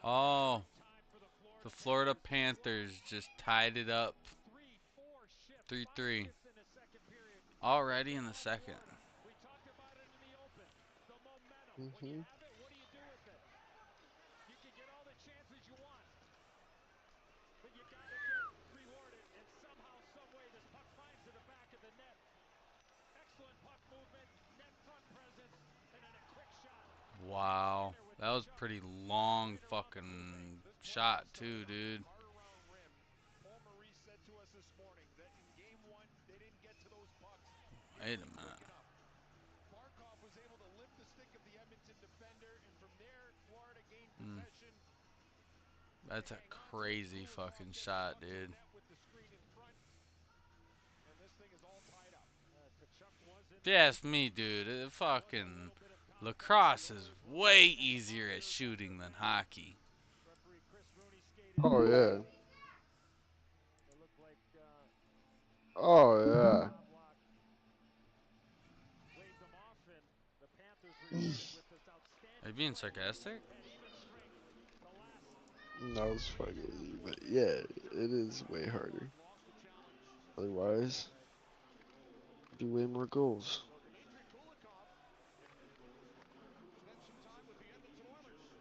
Oh, the Florida Panthers just tied it up 3-3 already in the second. Mm-hmm. Wow, that was pretty long fucking shot too, dude. Wait a minute. Mm, that's a crazy fucking shot, dude. If you ask me, dude, fucking lacrosse is way easier at shooting than hockey. Oh yeah. Oh yeah. Are you being sarcastic? No, it's fucking. But yeah, it is way harder. Otherwise, be way more goals.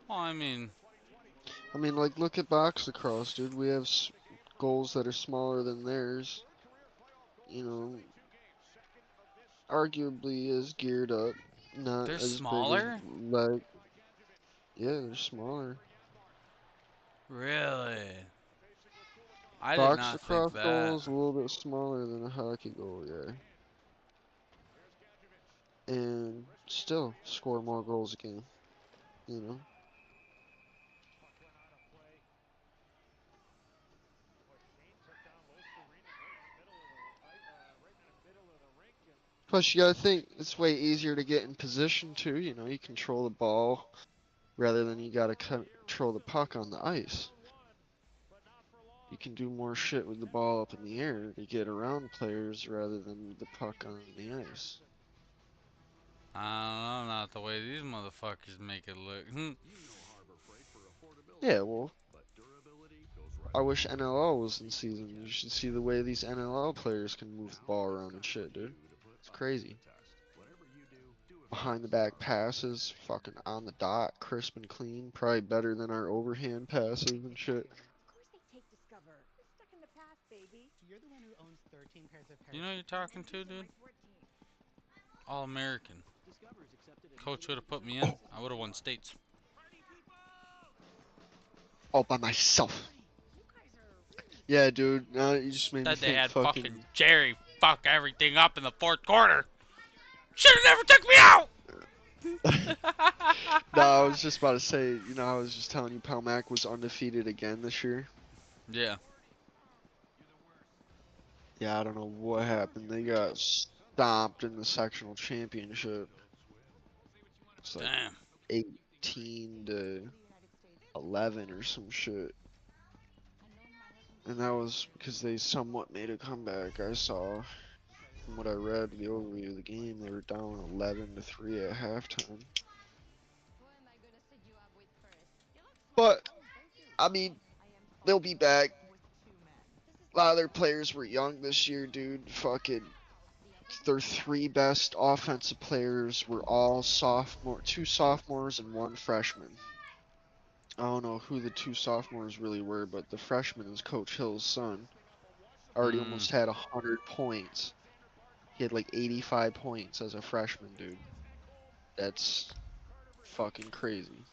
Well, I mean, I mean, like, look at box lacrosse, dude. We have goals that are smaller than theirs. You know, arguably is geared up, not they're as big as smaller? like. Yeah, they're smaller. Really? I did Box not think lacrosse goal that. is a little bit smaller than a hockey goal, yeah. And still score more goals a game, you know. Plus, you gotta think it's way easier to get in position too. You know, you control the ball rather than you gotta control the puck on the ice. You can do more shit with the ball up in the air to get around players rather than the puck on the ice. I don't know, not the way these motherfuckers make it look. Yeah, well, I wish NLL was in season. You should see the way these NLL players can move the ball around and shit, dude. It's crazy. Behind the back passes, fucking on the dot, crisp and clean. Probably better than our overhand passes and shit. You know who you're talking to, dude? All American. Coach would have put me in, I would have won states. All by myself. Yeah, dude. Now you just made me Instead, they think had fucking fucking. Jerry fuck everything up in the fourth quarter. Should have never took me out! No, I was just about to say, I was just telling you Palmac was undefeated again this year. Yeah. Yeah, I don't know what happened. They got stomped in the sectional championship. It's like Damn. 18 to 11 or some shit. And that was because they somewhat made a comeback. I saw, from what I read, the overview of the game, they were down 11 to 3 at halftime. But, I mean, they'll be back. A lot of their players were young this year, dude. Fucking their three best offensive players were all sophomore, two sophomores and one freshman. I don't know who the two sophomores really were, but the freshman is Coach Hill's son. Already Mm. almost had 100 points. He had like 85 points as a freshman, dude. That's fucking crazy.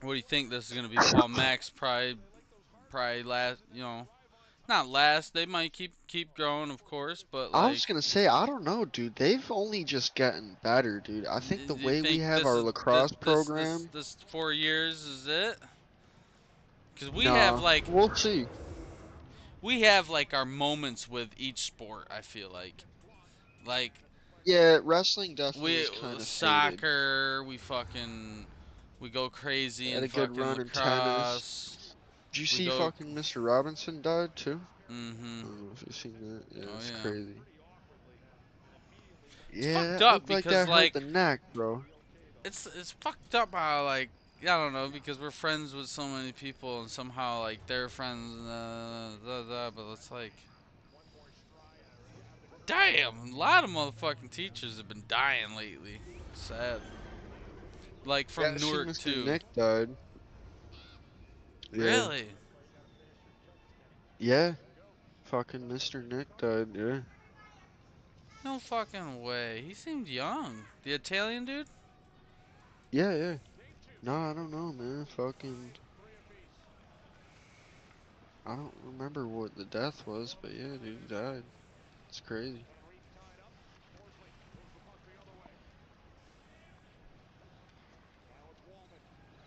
What do you think this is gonna be? Paul Max probably last. Not last. They might keep growing, of course, but I was like, gonna say, I don't know, dude. They've only just gotten better, dude. I think the do you way we think have this our is this lacrosse this this program, this 4 years is it? Because nah, we'll see. we have like our moments with each sport. I feel like Yeah, wrestling definitely we is kind of faded. soccer, we go crazy Had in a good fucking run in tennis. lacrosse. Did you We see go. fucking Mr. Robinson died too? Mm-hmm. I don't know if you've seen that. Yeah, Oh it's yeah. crazy. It's Yeah, fucked that up looked like because that hurt like the neck, bro. it's fucked up how like I don't know, because we're friends with so many people and somehow like they're friends, but it's like, damn, a lot of motherfucking teachers have been dying lately. Sad. Like Yeah, from I see Newark Mr. too. Nick died. Yeah. Really? Yeah. Fucking Mr. Nick died, yeah. No fucking way. He seemed young. The Italian dude? Yeah, yeah. No, I don't know, man. Fucking. I don't remember what the death was, but yeah, dude, he died. It's crazy.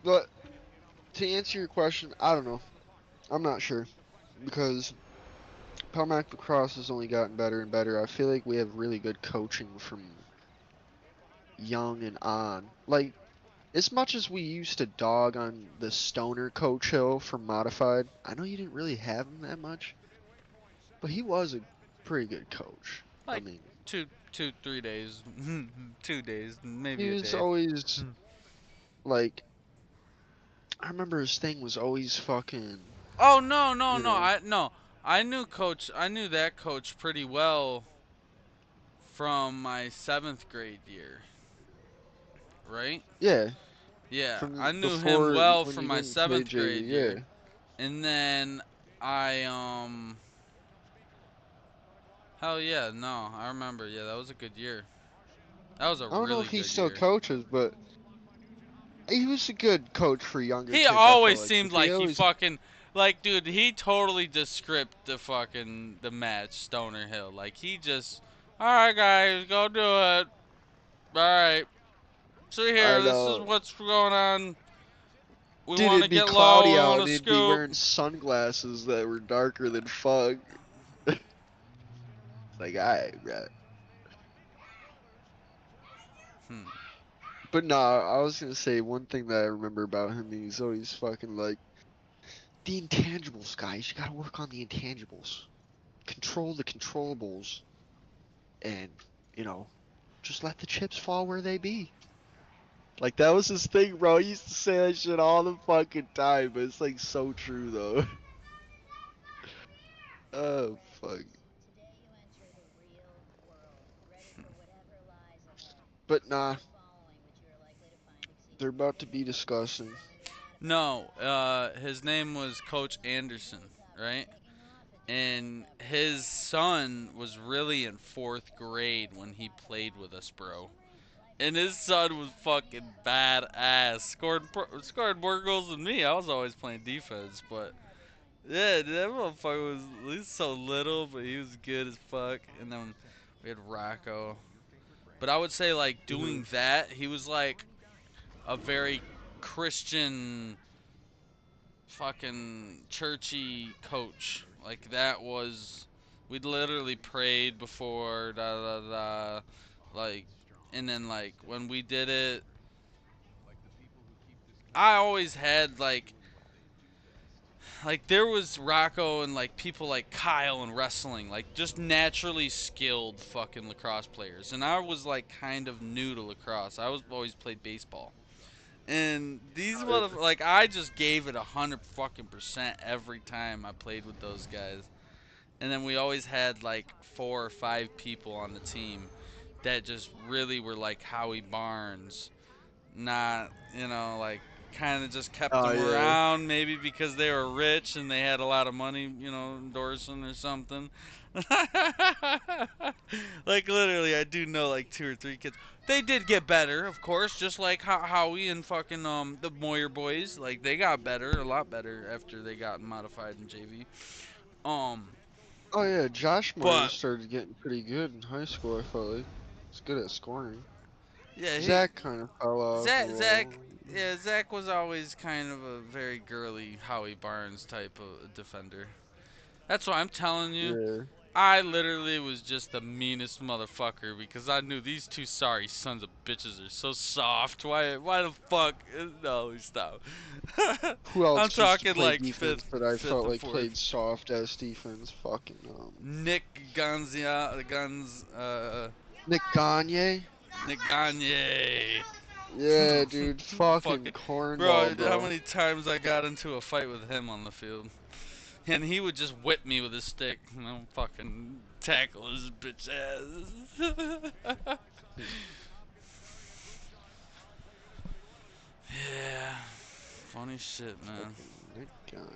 But to answer your question, I don't know. I'm not sure. Because Palmac lacrosse has only gotten better and better. I feel like we have really good coaching from young and on. Like, as much as we used to dog on the stoner Coach Hill from Modified, I know you didn't really have him that much, but he was a pretty good coach. I Like mean, 3 days. 2 days, he maybe a was day. always like, I remember his thing was always fucking, Oh no, no, you no. know, I knew that coach pretty well from my 7th grade year, right? yeah, Yeah, I from knew him before well when from you my didn't play 7th JV, grade year. yeah. And then I hell yeah, no, I remember. Yeah, that was a good year. That was a I don't know really if he good still year. coaches, but he was a good coach for younger He kids, I felt always like, 'cause seemed he like he always, fucking like dude, he totally just script the match Stoner Hill. Like he just all right guys, go do it. All right. See I here, this is know. what's going on. We Dude, want to it'd be get low, cloudy we out want and to he'd be scoop. wearing sunglasses that were darker than fog. It's like, alright, bro. Hmm. But nah, I was gonna say one thing that I remember about him, he's always fucking like, the intangibles, guys. You gotta work on the intangibles. Control the controllables. And, you know, just let the chips fall where they be. Like, that was his thing, bro. He used to say that shit all the fucking time, but it's like so true, though. Oh, fuck. But nah, they're about to be discussing. No, his name was Coach Anderson, right? And his son was really in 4th grade when he played with us, bro. And his son was fucking badass. Scored more goals than me. I was always playing defense, but yeah, that motherfucker was at least so little, but he was good as fuck. And then we had Rocco. But I would say like Hmm. doing that, he was like a very Christian, fucking churchy coach. Like that was, we'd literally prayed before, da da da, like, and then like when we did it, I always had like there was Rocco and like people like Kyle and wrestling, like just naturally skilled fucking lacrosse players, and I was like kind of new to lacrosse. I was always played baseball. And these motherfuckers, like, I just gave it 100 fucking% every time I played with those guys. And then we always had like 4 or 5 people on the team that just really were like Howie Barnes, not, like kind of just kept Oh, them yeah. around maybe because they were rich and they had a lot of money, endorsing or something. Like literally, I do know like 2 or 3 kids. They did get better, of course, just like Howie and fucking the Moyer boys. Like they got better, a lot better after they got modified in JV. Um, Oh, yeah, Josh Moyer but started getting pretty good in high school, I felt like. He's good at scoring. yeah, Zach kind of fell off a Zach, little. yeah, Zach was always kind of a very girly Howie Barnes type of defender. That's why I'm telling you. Yeah. I literally was just the meanest motherfucker because I knew these two sorry sons of bitches are so soft. Why the fuck? No, stop. Who else I'm used to talking play like defense fifth, that I fifth felt and like fourth. played soft ass defense? Fucking, Nick Gonzia, Guns, Nick Gagne? Nick Gagne. Yeah, dude, fucking Fucking, bro, cornball, how bro. many times I got into a fight with him on the field. And he would just whip me with his stick. And I'll fucking tackle his bitch ass. Yeah. Funny shit, man. Fucking Nick Gunner.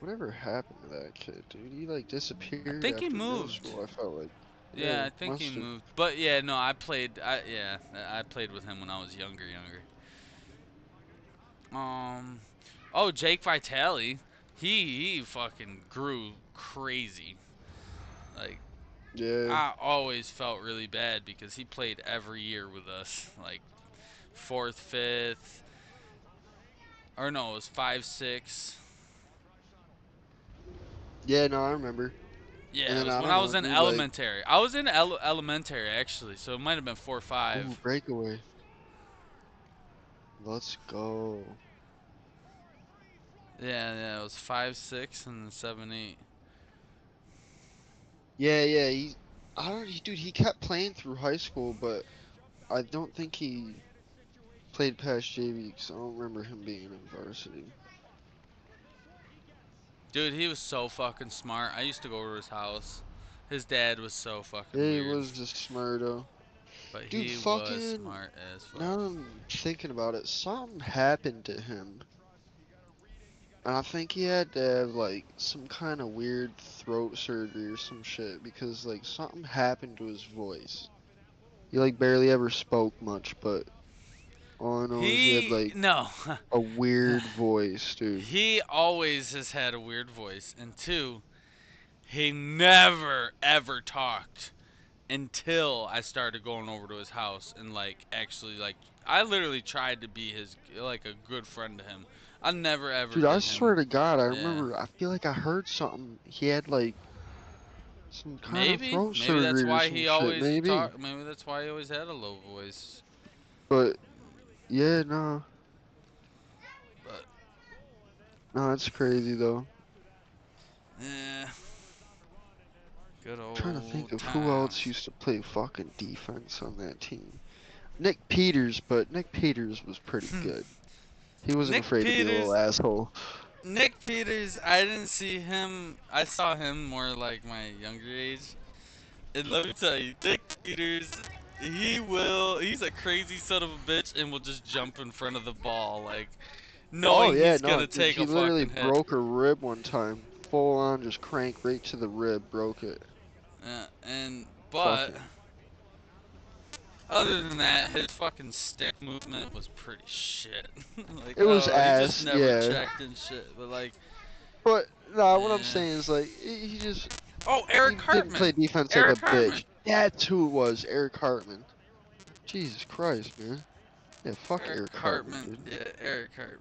Whatever happened to that kid, dude? He like I disappeared think he after middle moved. school. I felt like, Yeah, yeah, I think he must have. moved. But yeah, no, I played with him when I was younger. Um, oh, Jake Vitale, he fucking grew crazy. Like Yeah, I always felt really bad because he played every year with us, like fourth, fifth, or no, it was 5, 6. yeah, no, I remember. And Yeah, it then was I when don't I know, was in dude. Like, elementary. I was in elementary actually, so it might have been 4, ooh, 5. breakaway. Let's go. Yeah, it was 5, 6, and 7, 8. Yeah, yeah. I don't, dude. He kept playing through high school, but I don't think he played past JV because I don't remember him being in varsity. Dude, he was so fucking smart. I used to go over to his house. His dad was so fucking Yeah, he weird, was just smarto. but Dude, he was fucking. smart as fuck. Now I'm thinking about it. Something happened to him. And I think he had to have like some kind of weird throat surgery or some shit because like something happened to his voice. He like barely ever spoke much, but all I know is he had He like no, a weird voice, dude. he always has had a weird voice, and two, he never ever talked until I started going over to his house and like actually like I literally tried to be his like a good friend to him. I never ever Dude, I hit swear him. to God, I Yeah. remember I feel like I heard something. He had like some kind of Maybe. throat Maybe that's surgery or why some he shit, always maybe. talk. Maybe that's why he always had a low voice. But yeah, no. But No, it's crazy though. yeah, good Trying to think old of who else times. used to play fucking defense on that team. Nick Peters, but Nick Peters was pretty good. He wasn't Nick afraid to be a little Peters. asshole. Nick Peters. I didn't see him. I saw him more like my younger age. And let me tell you, Nick Peters. He's a crazy son of a bitch and will just jump in front of the ball, like Oh knowing yeah, he's no, gonna dude, take he a literally fucking hit. broke a rib one time. Full on, just crank right to the rib, broke it. But Fucking. other than that, his fucking stick movement was pretty shit. Like, It was he just ass, never yeah. checked and shit. But like, But nah, what I'm eh. saying is like he just Oh, he Eric didn't play Hartman. defense like a Eric Hartman. bitch. That's who it was, Eric Hartman. Jesus Christ, man. Yeah, fuck Eric Eric Hartman, Hartman. dude. Yeah, Eric Hartman.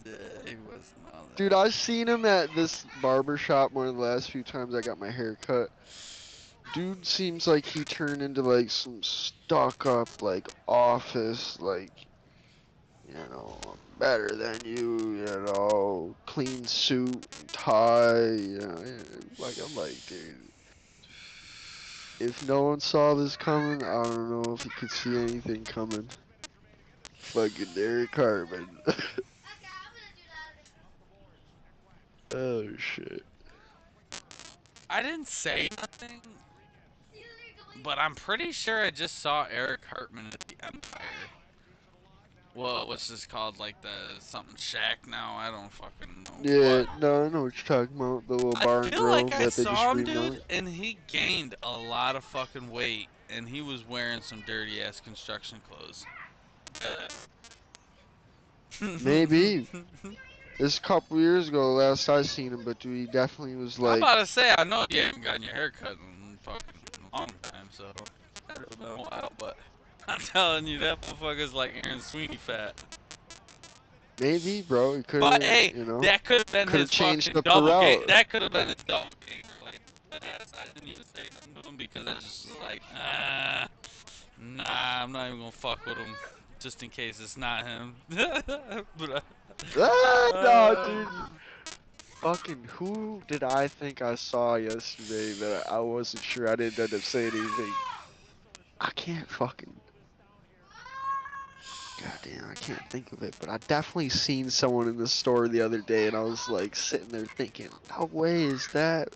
Yeah, he wasn't all Dude, that. I've seen him at this barber shop one of the last few times I got my hair cut. Dude seems like he turned into like some stuck up like office like I'm better than you, clean suit and tie, like I'm like, dude, if no one saw this coming, I don't know if you could see anything coming. Fucking Derek Cartman. Oh shit. I didn't say nothing, but I'm pretty sure I just saw Eric Hartman at the Empire. Well, what's this called? Like the something shack now? I don't fucking know. Yeah, But no, I know what you're talking about. The little I bar and feel like grill I that they just saw him, remodeled. dude, and he gained a lot of fucking weight, and he was wearing some dirty ass construction clothes. Maybe. This couple years ago, last I seen him, but dude, he definitely was I'm like, about to say, I know you haven't gotten your hair cut in fucking a long time, so it's been a while, but I'm telling you, that motherfucker's like Aaron Sweeney fat. maybe, bro, he But could hey, have, that could have been could have his changed fucking up the double game. route. That could have been his double game. Like, I didn't even say nothing to him because I just was like, nah, I'm not even gonna fuck with him, just in case it's not him. But Ah, no, dude. Fucking who did I think I saw yesterday that I wasn't sure I didn't end up saying anything? I can't fucking. God damn, I can't think of it, but I definitely seen someone in the store the other day, and I was like sitting there thinking, no way is that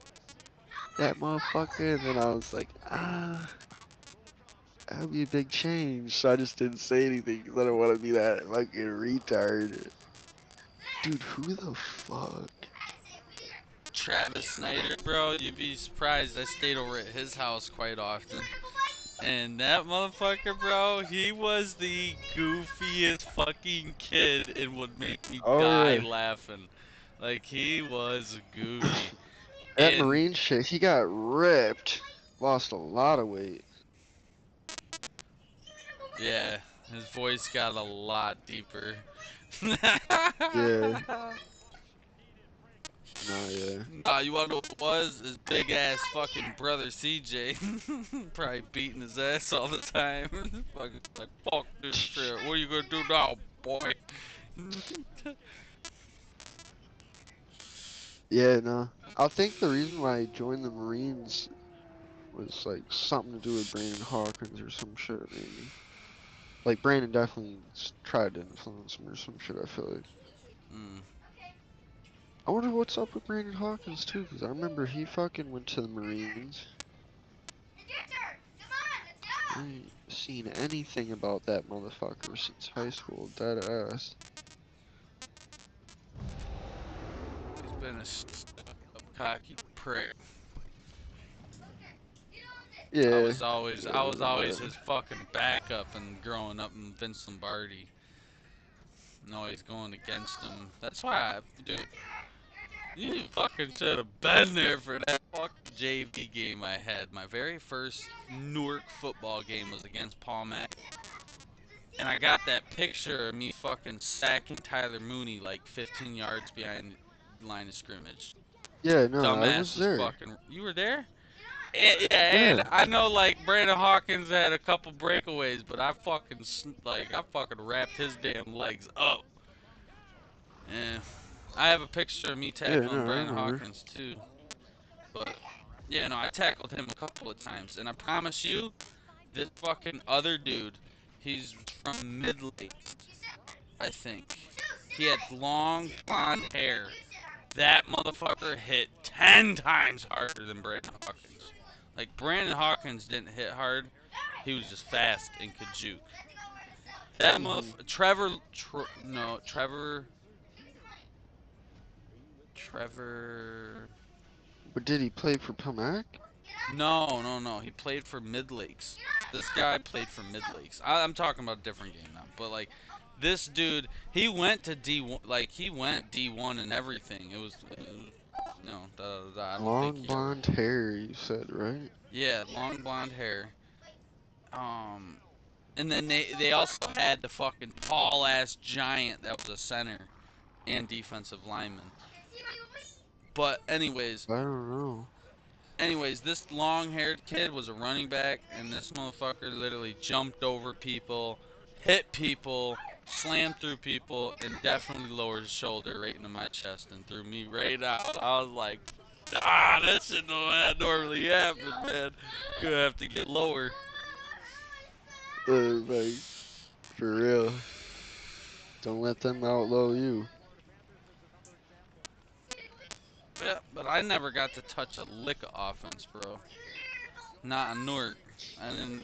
motherfucker? And then I was like, that'd be a big change. So I just didn't say anything because I don't want to be that fucking retard. Dude, who the fuck? Travis Snyder, bro, you'd be surprised. I stayed over at his house quite often. And that motherfucker, bro, he was the goofiest fucking kid and would make me Oh die yeah, laughing. Like, he was goofy. that And, Marine shit, he got ripped, lost a lot of weight. yeah, his voice got a lot deeper. Yeah, nah, yeah, You wanna know what it was? His big ass fucking brother CJ. Probably beating his ass all the time. Fucking like, fuck this shit. What are you gonna do now, boy? yeah, no. I think the reason why I joined the Marines was like something to do with Brandon Hawkins or some shit, maybe. Like Brandon definitely tried to influence him or some shit. I feel like. Mm. I wonder what's up with Brandon Hawkins too, because I remember he fucking went to the Marines. I ain't seen anything about that motherfucker since high school. Dead ass. He's been a cocky prick. Yeah, I yeah, was always but his fucking backup and growing up in Vince Lombardi. And always going against him. That's why dude, you fucking should have been there for that fucking JV game I had. My very first Newark football game was against Paul Mack. And I got that picture of me fucking sacking Tyler Mooney like 15 yards behind the line of scrimmage. yeah, no, I Dumbass was was there. fucking. You were there? Yeah, and Yeah, I know like Brandon Hawkins had a couple breakaways, but I fucking wrapped his damn legs up. Yeah, I have a picture of me yeah, tackling no, I Brandon remember. Hawkins too. But yeah, no, I tackled him a couple of times, and I promise you, this fucking other dude, he's from Midlake, I think. He had long blonde hair. That motherfucker hit 10 times harder than Brandon Hawkins. Like, Brandon Hawkins didn't hit hard. He was just fast and could juke. That Hmm. Trevor. But did he play for Pomac? No, no, no. He played for Mid Lakes. This guy played for Mid Lakes. I'm talking about a different game now. But like, this dude, he went to D1. Like, he went D1 and everything. No, I don't think Long he ever. blonde hair, you said, right? Yeah, long blonde hair. Um, and then they also had the fucking tall ass giant that was a center and defensive lineman. But I don't know. anyways, this long-haired kid was a running back, and this motherfucker literally jumped over people, hit people, slammed through people, and definitely lowered his shoulder right into my chest and threw me right out. I was like, that shit don't normally happen, man. Gonna have to get lower. Like, for real. Don't let them outlaw you. Yeah, but I never got to touch a lick of offense, bro. Not a Newark. I didn't.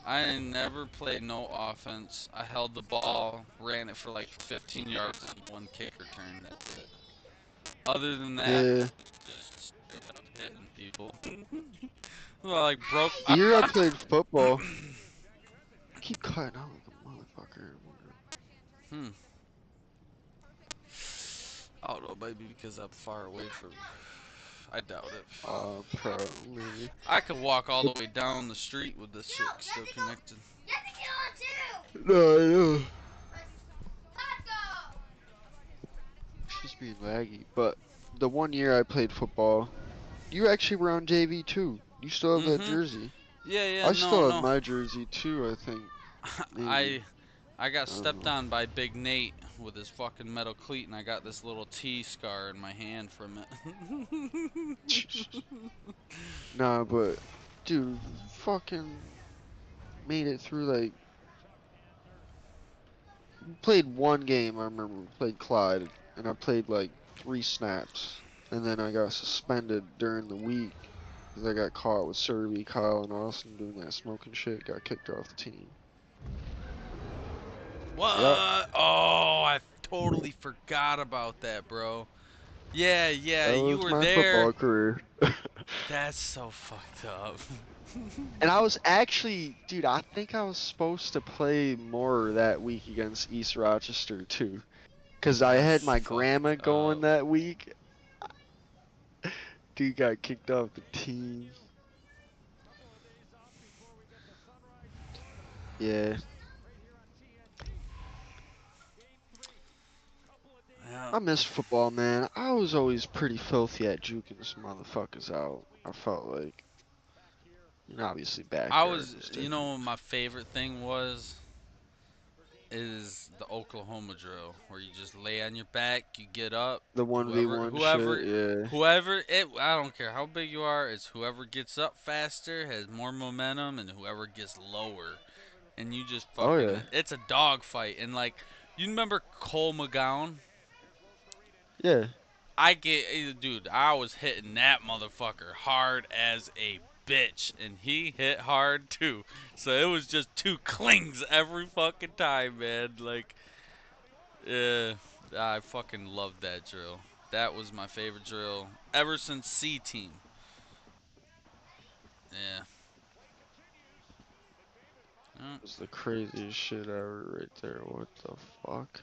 I never played no offense. I held the ball, ran it for like 15 yards and one kick return. That's it. Other than that, Yeah. just straight up hitting people. Well, like broke. The year I played football, I keep cutting out like a motherfucker. hmm. I don't know, maybe because I'm far away from. I doubt it. Probably. I could walk all But the way down the street with this shit still connected. no, I know. She's being laggy. But the one year I played football, you actually were on JV too. You still have that Mm-hmm. jersey. Yeah, yeah, I no, still have no. my jersey too, I think. Maybe. I I got I don't stepped know. on by Big Nate with his fucking metal cleat, and I got this little T scar in my hand from it. Nah, but dude, fucking made it through like played one game. I remember we played Clyde, and I played like 3 snaps, and then I got suspended during the week because I got caught with Serby, Kyle, and Austin doing that smoking shit. Got kicked off the team. Yep, What? Oh, I totally forgot about that, bro. Yeah, yeah, that you was were my there. football career. That's so fucked up. And I was actually, dude, I think I was supposed to play more that week against East Rochester too, because I had That's my grandma fucked up. going that week. Dude got kicked off the team. Yeah, Yeah. I miss football, man. I was always pretty filthy at juking some motherfuckers out. I felt like, obviously I backyard was, was you know, different. what my favorite thing was is the Oklahoma drill, where you just lay on your back, you get up, The whoever, 1v1 whoever, shit, yeah. whoever it. I don't care how big you are. It's whoever gets up faster has more momentum, and whoever gets lower, and you just Oh fucking. yeah, It's a dog fight, and like, you remember Cole McGowan? yeah. Dude, I was hitting that motherfucker hard as a bitch, and he hit hard too. So it was just two clings every fucking time, man. Like, yeah, I fucking loved that drill. That was my favorite drill ever since C team. Yeah. Mm, Was the craziest shit ever right there. What the fuck?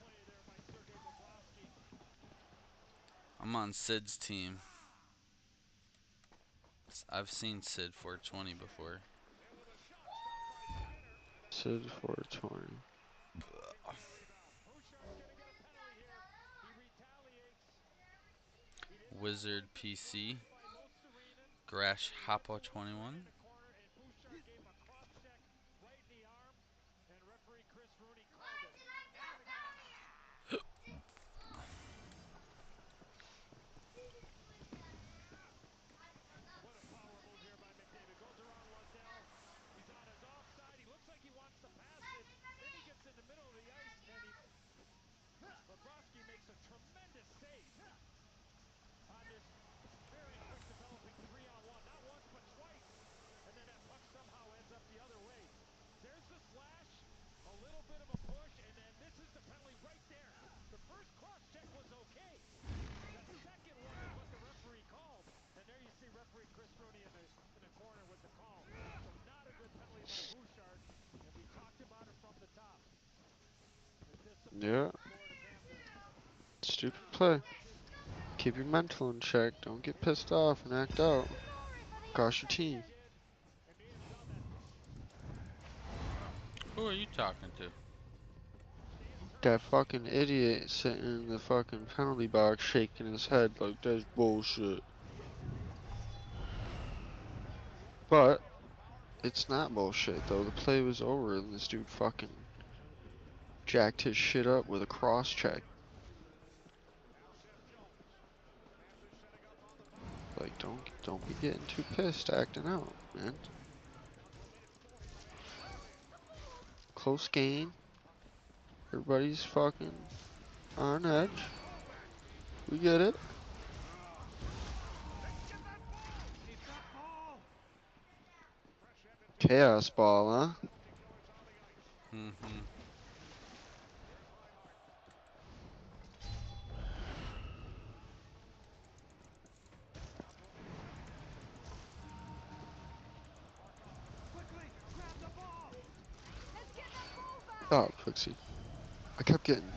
I'm on Sid's team. I've seen Sid 420 before. Sid 420. Wizard PC. Grash Hoppo 21. Yeah, stupid play. Keep your mental in check. Don't get pissed off and act out. Cost your team. Who are you talking to? That fucking idiot sitting in the fucking penalty box shaking his head like that's bullshit. But it's not bullshit though. The play was over and this dude fucking jacked his shit up with a cross check. Like don't be getting too pissed acting out, man. Close game. Everybody's fucking on edge. We get it. Chaos ball, huh? Mm-hmm. Oh, Pixie. I kept getting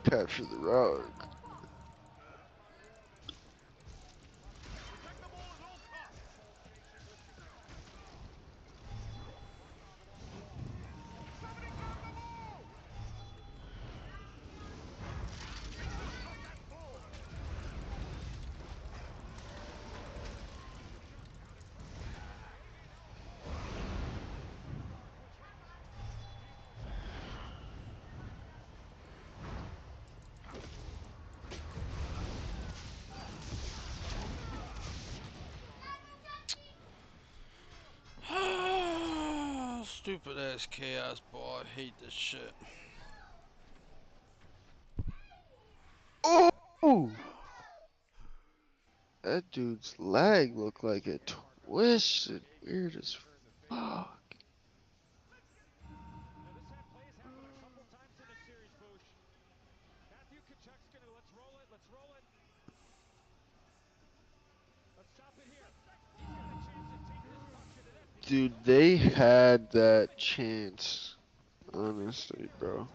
capture the rug. Stupid ass chaos ball. I hate this shit. That dude's leg looked like it twisted. Weird as fuck. Dude, they had that chance. Honestly, bro.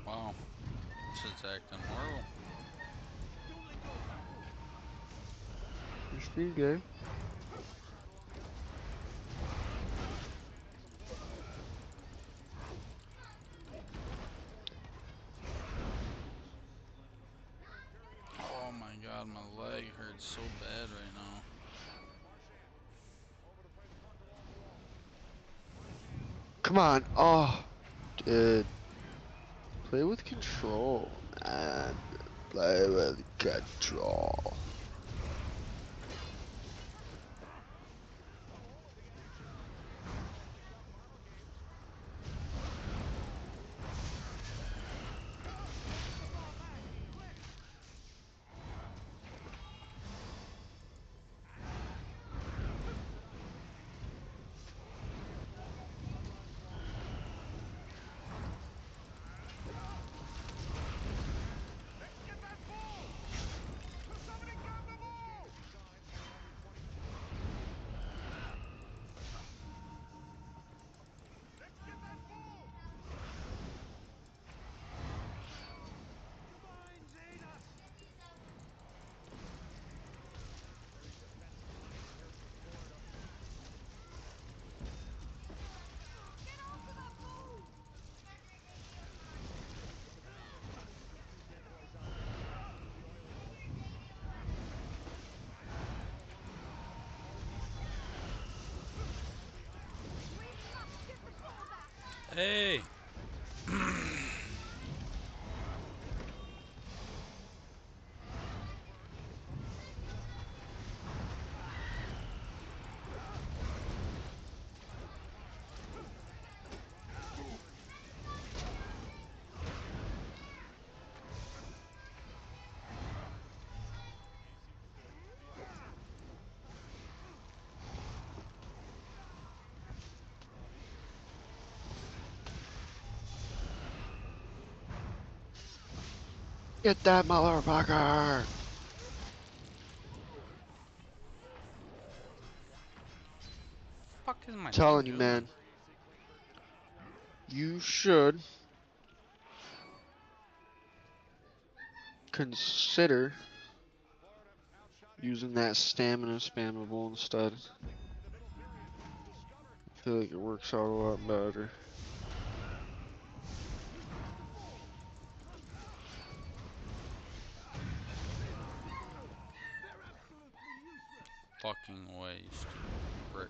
Wow. Shit's acting horrible. Your speed game. Oh my god, my leg hurts so bad right now. Come on. Oh, dude. Play with control, man. Play with control. Hey! Get that motherfucker! Fuck is my thing Telling you, doing? man. You should consider using that stamina spammable instead. I feel like it works out a lot better. Fucking way, you stupid prick.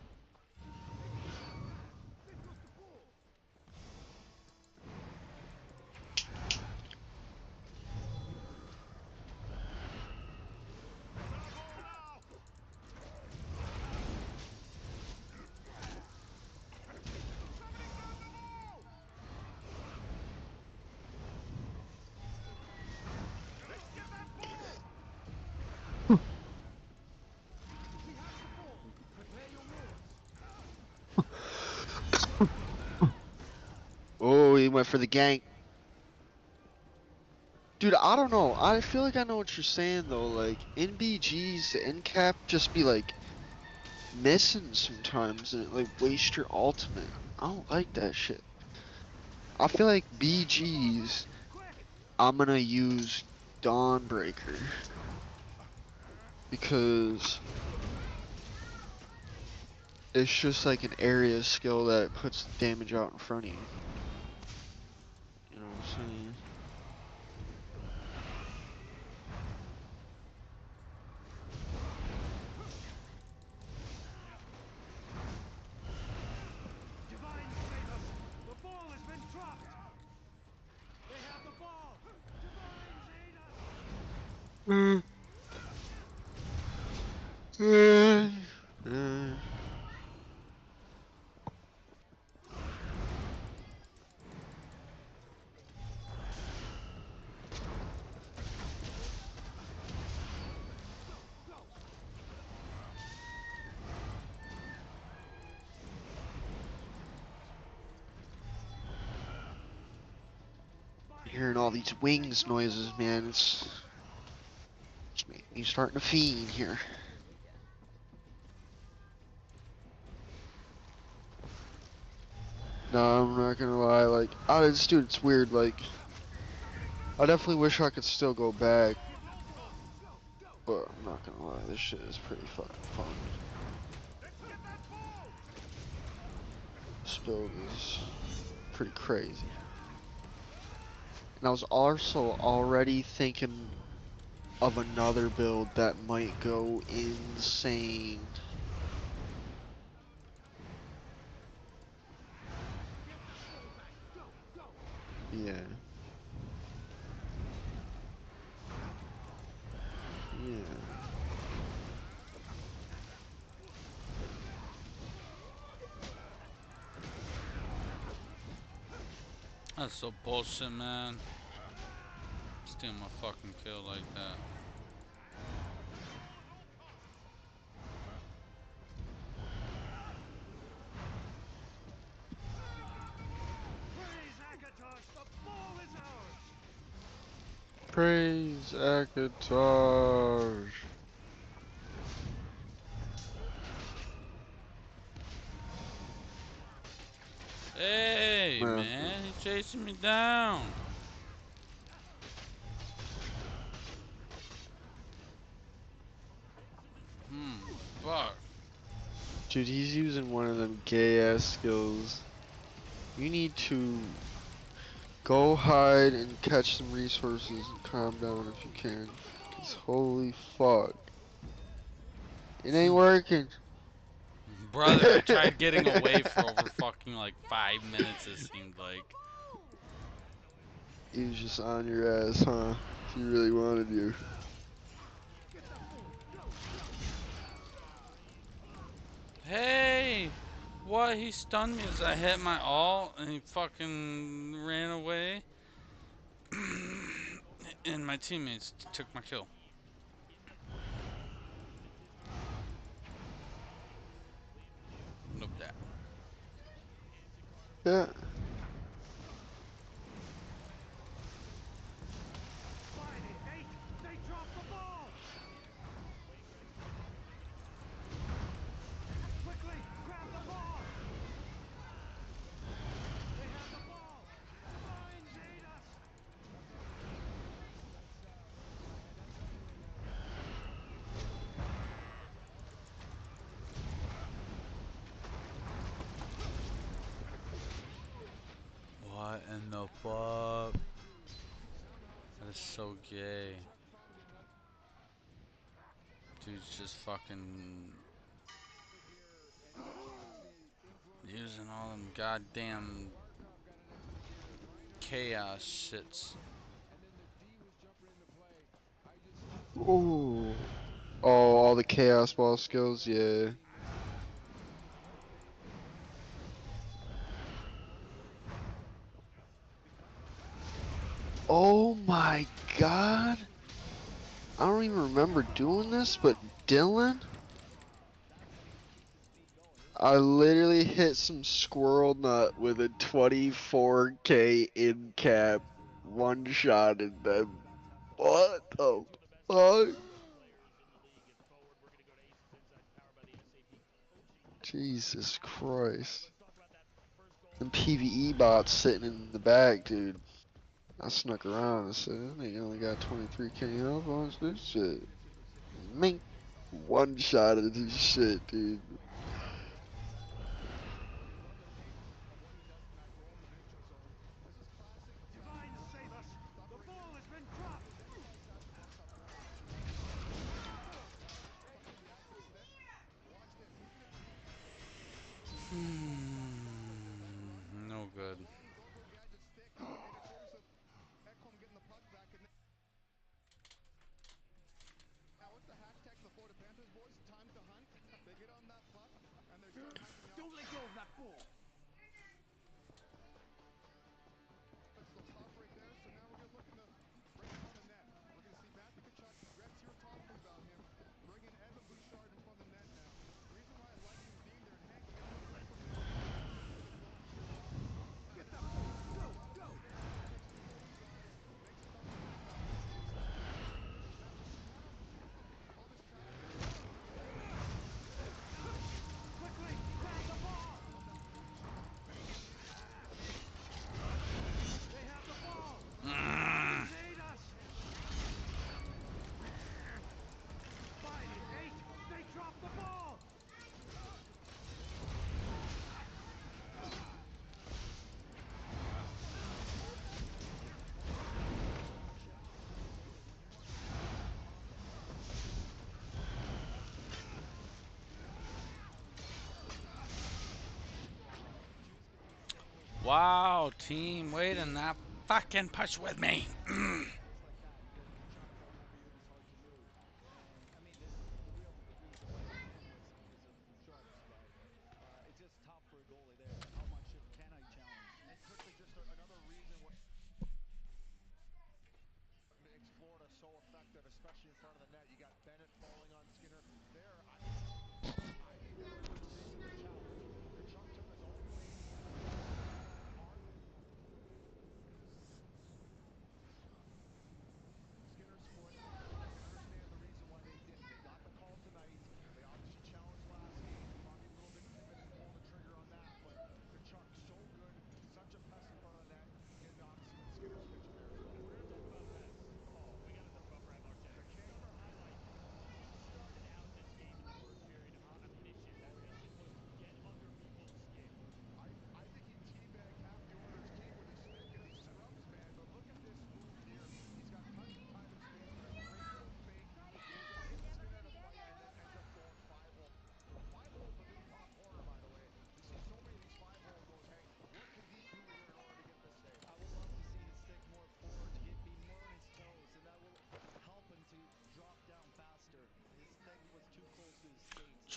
Oh, he went for the gank. Dude, I don't know. I feel like I know what you're saying though. Like in BGs, the end cap just be like missing sometimes and it like waste your ultimate. I don't like that shit. I feel like BGs, I'm gonna use Dawnbreaker because it's just like an area skill that puts damage out in front of you. You know what I'm saying? Mm. Mm. Hearing all these wings noises, man, it's making me starting to fiend here. No, I'm not gonna lie, like, dude, it's weird, like, I definitely wish I could still go back, but I'm not gonna lie, this shit is pretty fucking fun. This build is pretty crazy. And I was also already thinking of another build that might go insane. Yeah. Yeah. That's so bullshit, man. Steal my fucking kill like that. Praise Akataj. Hey, Man, man, he's chasing me down. Fuck. dude, he's using one of them gay ass skills. You need to go hide and catch some resources and calm down if you can. Cause holy fuck. It ain't working. Brother, I tried getting away for over fucking like 5 minutes, it seemed like. He was just on your ass, huh? If you really wanted you. Hey! What? He stunned me as I hit my ult and he fucking ran away. And my teammates took my kill. Nope that. Yeah. What in the fuck? That is so gay. Dude's just fucking using all them goddamn chaos shits. Ooh. Oh, all the chaos ball skills, yeah. Oh my god. I don't even remember doing this, but Dylan, I literally hit some squirrel nut with a 24K in cap, one shot in them. What the fuck? Jesus Christ. And PvE bots sitting in the back, dude. I snuck around and said, this nigga only got 23K health. Watch this shit. Mink. One shot of this shit, dude. No good. Wow, team, way to not fucking push with me.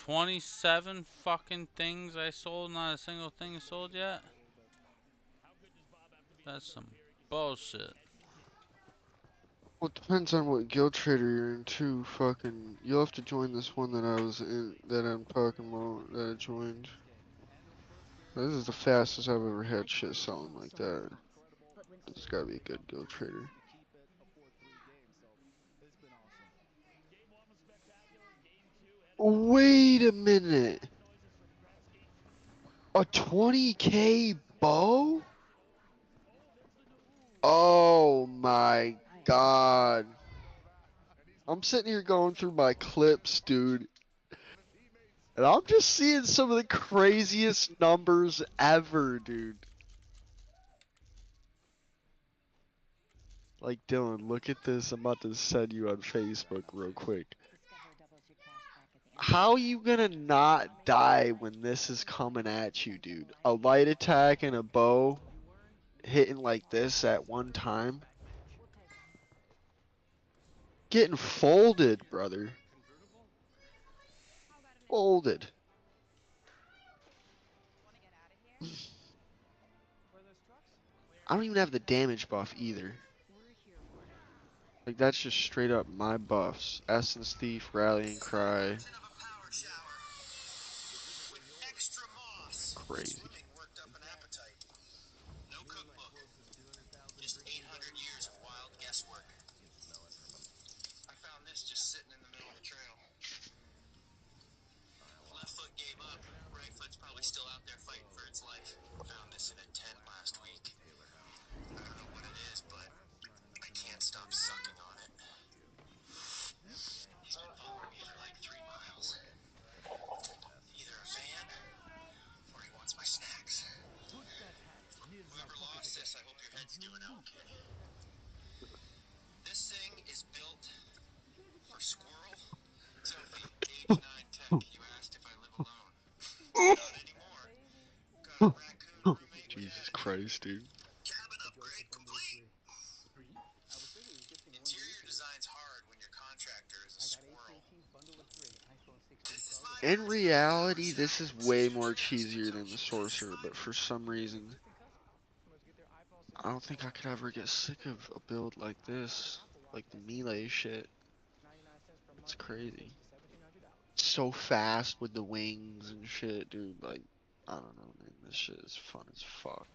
$27 fucking things I sold, not a single thing sold yet? That's some bullshit. Well, it depends on what guild trader you're in too. Fucking, you'll have to join this one that I was in, that I'm talking about, that I joined. This is the fastest I've ever had shit selling like that. It's gotta be a good guild trader. Wait a minute. A 20k bow? Oh my god. I'm sitting here going through my clips, dude. And I'm just seeing some of the craziest numbers ever, dude. Like, Dylan, look at this. I'm about to send you on Facebook real quick. How you gonna not die when this is coming at you, dude? A light attack and a bow hitting like this at one time? Getting folded, brother. Folded. I don't even have the damage buff either. Like, that's just straight up my buffs. Essence Thief, Rallying Cry. Crazy. Jesus Christ, dude. In reality, this is way more cheesier than the Sorcerer, but for some reason, I don't think I could ever get sick of a build like this. Like the melee shit. It's crazy. It's so fast with the wings and shit, dude. Like, I don't know, man. This shit is fun as fuck.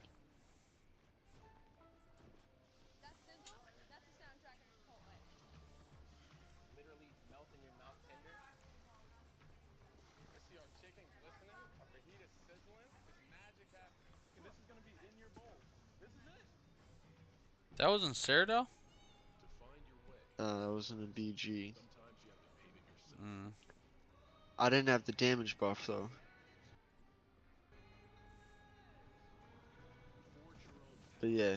That was in Cyrodiil? That was in a BG. Mm. I didn't have the damage buff though. But yeah.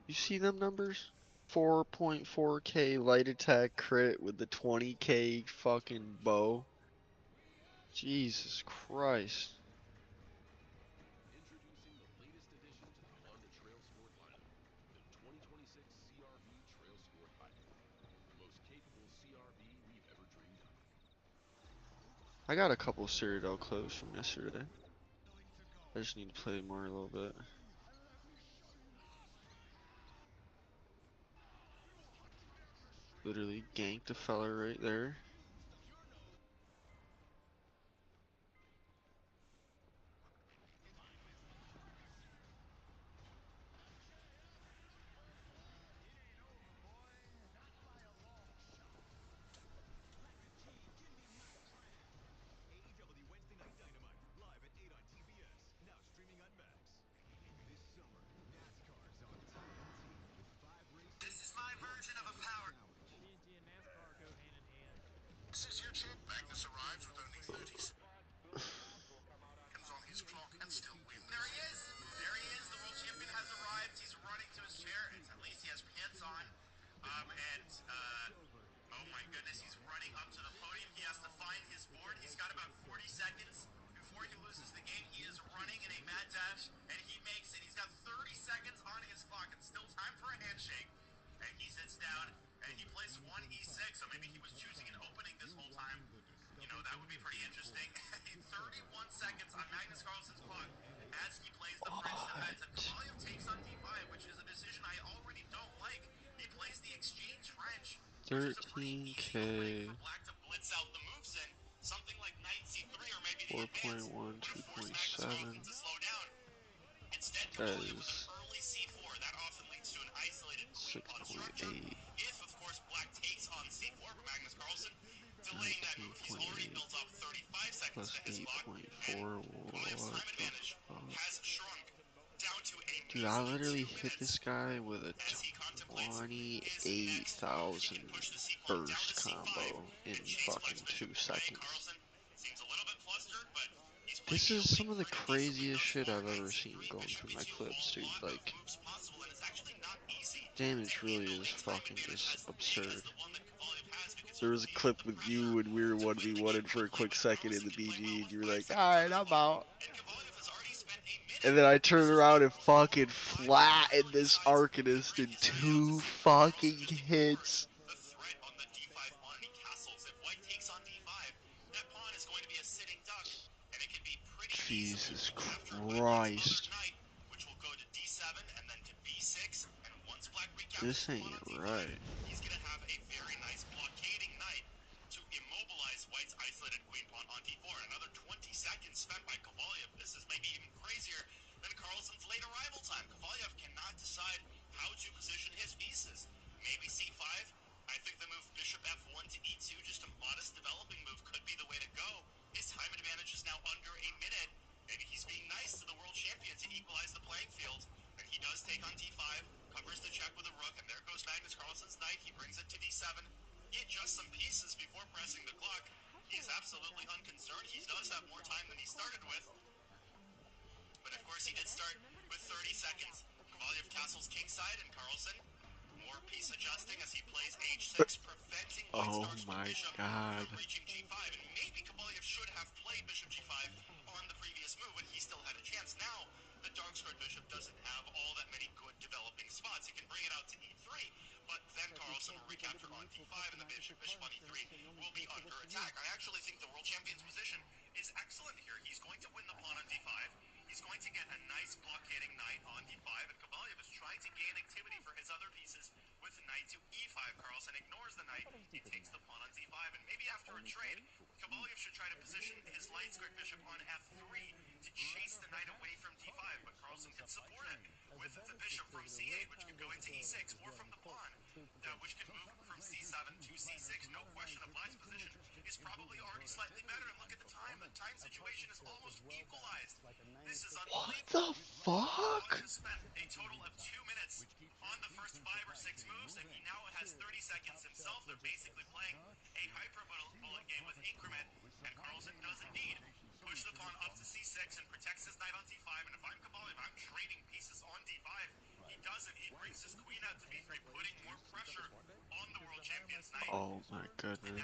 You see them numbers? 4.4k light attack crit with the 20k fucking bow. Jesus Christ. I got a couple Cyrodiil clothes from yesterday. I just need to play more a little bit. Literally ganked a fella right there. What? 13K. 4.1, 2.7. That is 6.8. 19.8 plus 8.4. What the fuck? Dude, I literally hit this guy with a 28,000 burst combo in fucking 2 seconds. This is some of the craziest shit I've ever seen going through my clips, dude. Like, damage really is fucking just absurd. There was a clip with you and we were 1v1 for a quick second in the BG and you were like, alright, I'm out. And then I turned around and fucking flattened this Arcanist in 2 fucking hits. Jesus Christ. This ain't right. Oh my god. What the fuck? Oh my goodness.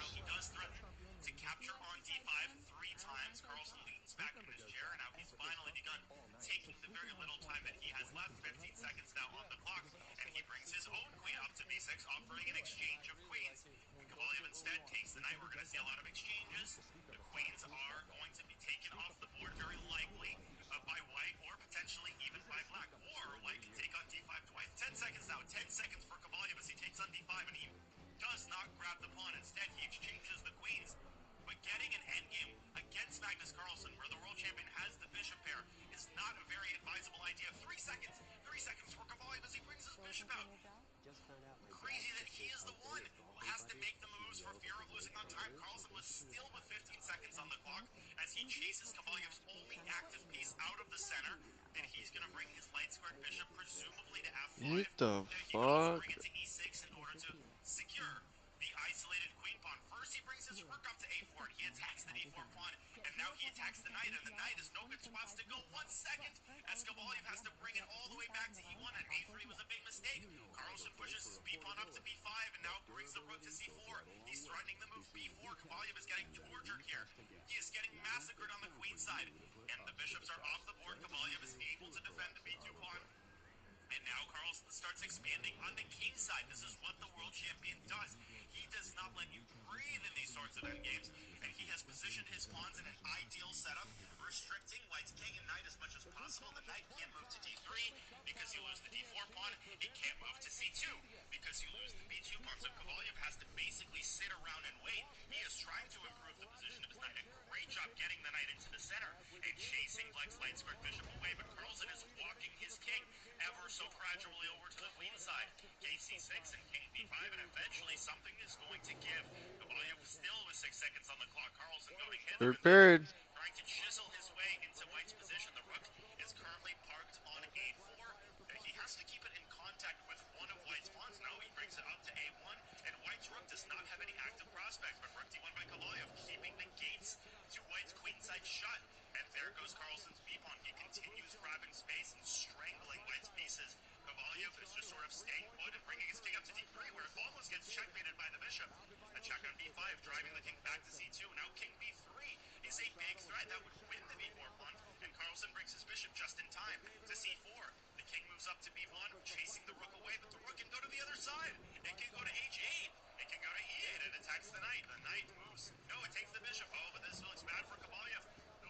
grab the pawn. Instead, he exchanges the queens. But getting an endgame against Magnus Carlsen, where the world champion has the bishop pair, is not a very advisable idea. 3 seconds! 3 seconds for Kovalev as he brings his bishop out. Crazy that he is the one who has to make the moves for fear of losing on time. Carlsen was still with 15 seconds on the clock as he chases Kovalev's only active piece out of the center, and he's going to bring his light squared bishop presumably to f5. What the He could also fuck? bring it to e6 in order to secure the isolated queen pawn. First, he brings his rook up to a4, and he attacks the d4 pawn, and now he attacks the knight, and the knight has no good spots to go. 1 second, as Kovalev has to bring it all the way back to e1, and a3 was a big mistake. Carlsen pushes his b pawn up to b5, and now brings the rook to c4. He's threatening the move b4. Kovalev is getting tortured here. He is getting massacred on the queen side, and the bishops are off the board. Kovalev is able to defend the b2 pawn. And now Carlsen starts expanding on the king side. This is what the world champion does. He does not let you breathe in these sorts of endgames, and he has positioned his pawns in an ideal setup, restricting white's king and knight as much as possible. The knight can't move to d3 because you lose the d4 pawn. It can't move to c2 because you lose the b2 pawn. So Kovalev has to basically sit around and wait. He is trying to improve the position of his knight. A great job getting the knight into the center and chasing Black's light squared bishop away, but Carlsen is walking his king ever so gradually over to the queen side. kc6 and king b5, and eventually something is going to give. Kovalev still with 6 seconds on the clock. Carlsen going hither and Prepared. thither, trying to chisel his way into white's position. The rook is currently parked on a4. He has to keep it in contact with one of white's pawns. Now he brings it up to a1, and white's rook does not have any active prospects, but rook d1 by Kovalev, keeping the gates to white's queen side shut. And there goes Carlsen's b-pawn. He continues grabbing space and strangling white's pieces. Kovalev is just sort of staying put and bringing his king up to d3, where it almost gets checkmated by the bishop. A check on b5, driving the king back to c2. Now king b3 is a big threat that would win the b4 pawn, and Carlsen brings his bishop just in time to c4. The king moves up to b1, chasing the rook away, but the rook can go to the other side. It can go to h8. It can go to e8 and attacks the knight. The knight moves. No, it takes the bishop. Oh, but this looks bad for Kovalev.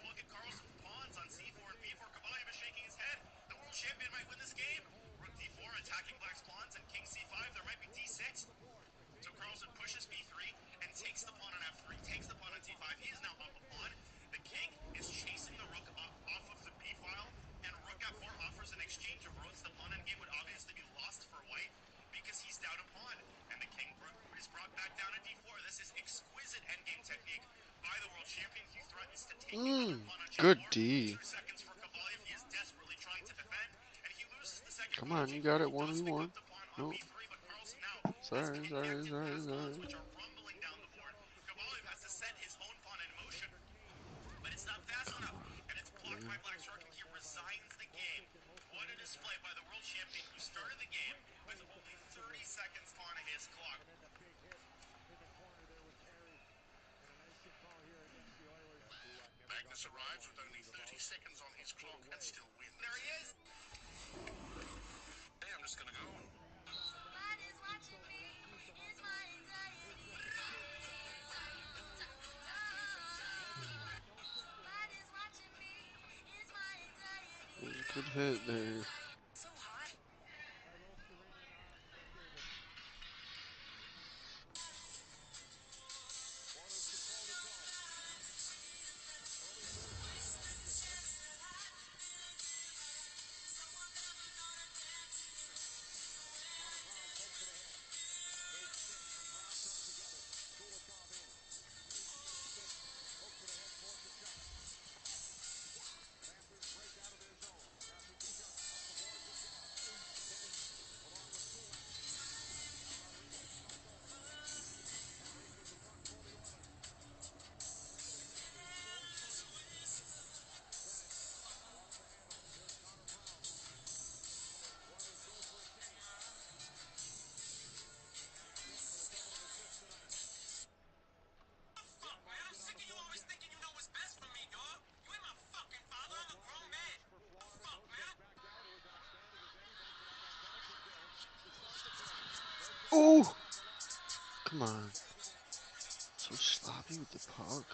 Look at Carlsen's pawns on c4 and b4. Kovalev is shaking his head. The world champion might win this game. Rook d4 attacking Black's pawns, and king c5. There might be d6. So Carlsen pushes b3 and takes the pawn on f3, takes the pawn on d5. He is now up a pawn. The king is chasing the rook off of the b file, and rook f4 offers an exchange of rooks. The pawn endgame would obviously be lost for white because he's down a pawn, and the king is brought back down to d4. This is exquisite endgame technique by the world champion. He threatens to take the other pawn on Good g4. D. 2 seconds for Kovalev. He is desperately trying to defend, and he loses the second Come pawn on on, you g4. got it. He does pick 1v1. up the pawn on No. b3, but Carlsen now has Sorry. connected pass pawns, which are rumbling down the board. Kovalev has to set his own pawn in motion, but it's not fast enough, and it's blocked by Black's rook, and he resigns the game. What a display by the world champion, who started the game with only 30 seconds on his clock. Magnus arrives with only 30 seconds on his clock and still wins. There he is! Hey, I'm just gonna go. Good hit there. Oh! Come on. So sloppy with the puck.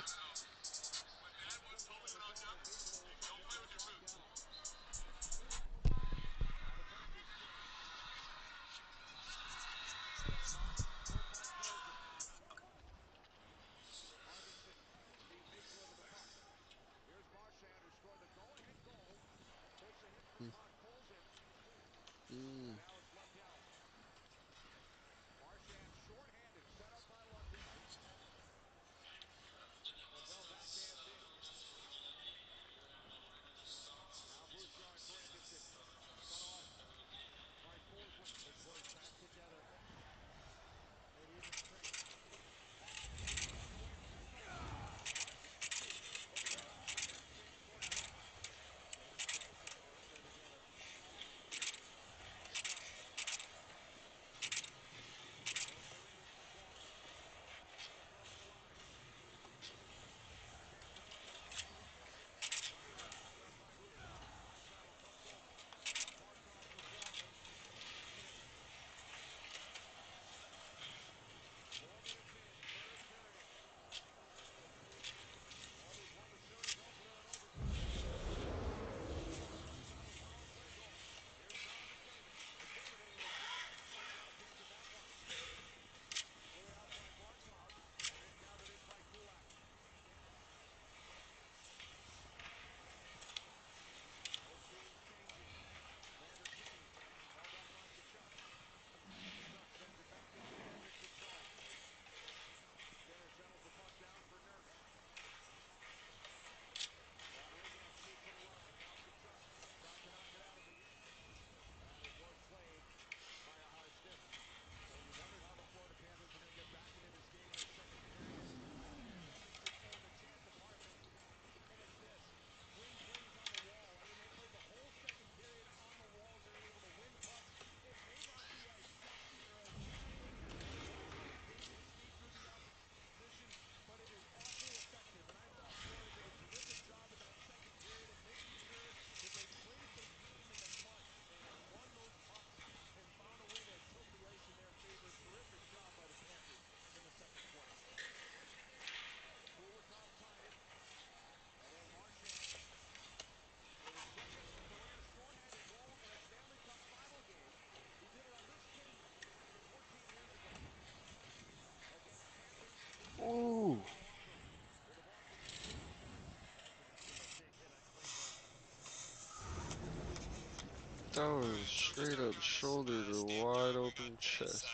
That was straight up shoulder to wide open chest.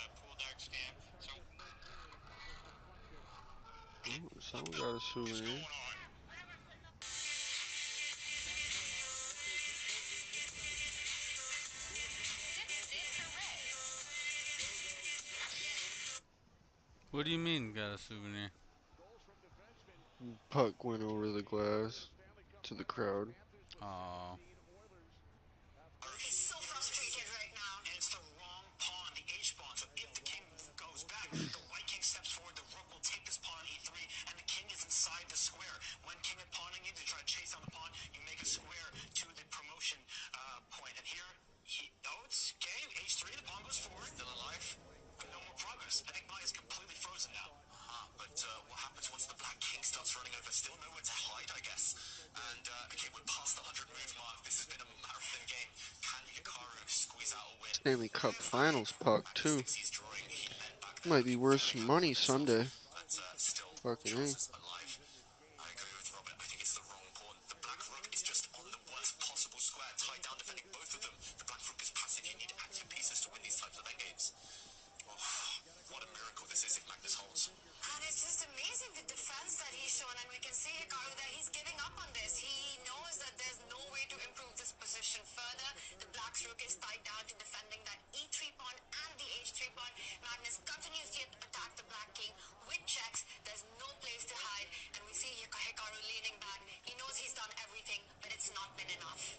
Ooh, someone got a souvenir. What do you mean, got a souvenir? Puck went over the glass to the crowd. Oh. He's so frustrated right now. And it's the wrong pawn, the H pawn. So if the king goes back, the white king steps forward, the rook will take this pawn on e3, and the king is inside the square. When king is pawning you to try to chase down the pawn, you make a square to the promotion point. And here, it's game, h3, the pawn goes forward. Still alive, but no more progress. I think mine is completely frozen now. But what happens once the black king starts running over? Still nowhere to hide, I guess. And okay, we're past the 100 move mark. This has been a marathon game. Can Hikaru squeeze out a win? Stanley Cup Finals puck Magnus too. thinks he's drawing. He bet back there. Might be worth some money Sunday. But still, Fucking A. chances alive. I agree with Robert. I think it's the wrong pawn. The black rook is just on the worst possible square, tied down defending both of them. The black rook is passive. You need active pieces to win these types of end games. Oh, what a miracle this is if Magnus holds. And it's just amazing the defense that he's shown, and we can see Hikaru that he's giving up on this. He knows that there's no way to improve this position further. The black's rook is tied down to defending that e3 pawn and the h3 pawn. Magnus continues to attack the black king with checks. There's no place to hide, and we see Hikaru leaning back. He knows he's done everything, but it's not been enough.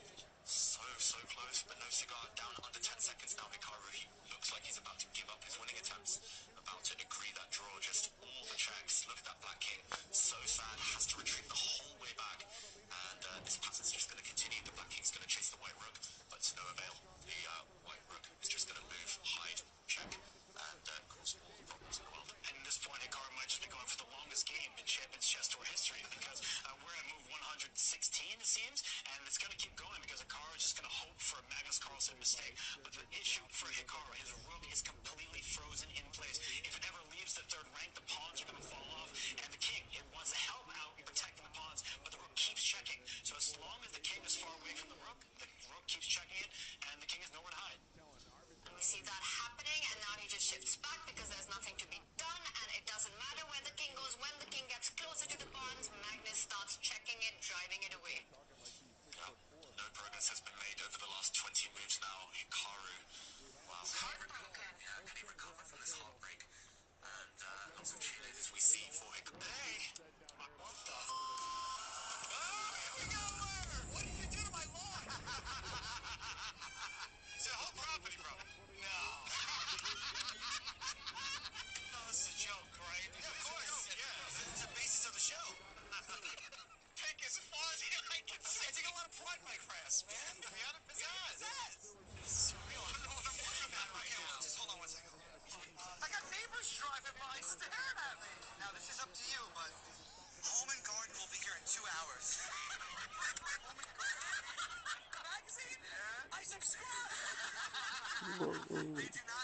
So close, but no cigar. Down under 10 seconds now. Hikaru, he looks like he's about to give up his winning attempts. About to agree that draw. Just all the checks. Look at that black king. So sad. Has to retreat the whole way back. And this pattern's just going to continue. The black king's going to chase the white rook, but to no avail. The white rook is just going to move, hide, check, and cause all the problems in the world. And at this point, Hikaru might just be going for the longest game in Champions Chess Tour history, because we're at move 116, it seems, and it's going to keep going because Hikaru is just going to hope for a Magnus Carlsen mistake. But the issue for Hikaru, his rook is completely frozen in place. If it ever leaves the third rank, the pawns are going to fall off, and the king, it wants to help out in protecting the pawns, but the rook keeps checking. So as long as the king is far away from the rook keeps checking it, and the king has nowhere to hide. And we see that happening, and now he just shifts back because there's nothing to be done, and it doesn't matter where the king goes. When the king gets closer to the pawns, Magnus starts checking it, driving it away. Yeah, no progress has been made over the last 20 moves now. Hikaru, wow. Heartbroken. Yeah, can he recover from this heartbreak? And lots of cheerleaders as we see for Hikaru. Hey! What the? Oh, here we go, Werner! What did you do to my lawn? It's a whole property, bro. No. No, this is a joke, right? Yeah, of course. Yeah, it's the basis of the show. Pick as far as I can see. I take a lot of pride in my crafts, man. Yeah, pizzazz. This is surreal. I don't know what I'm working on right now. Just hold on one second. I got neighbors driving by staring at me. Now, this is up to you, but Home and Garden will be here in 2 hours. Magazine? Yeah. I subscribe. They do not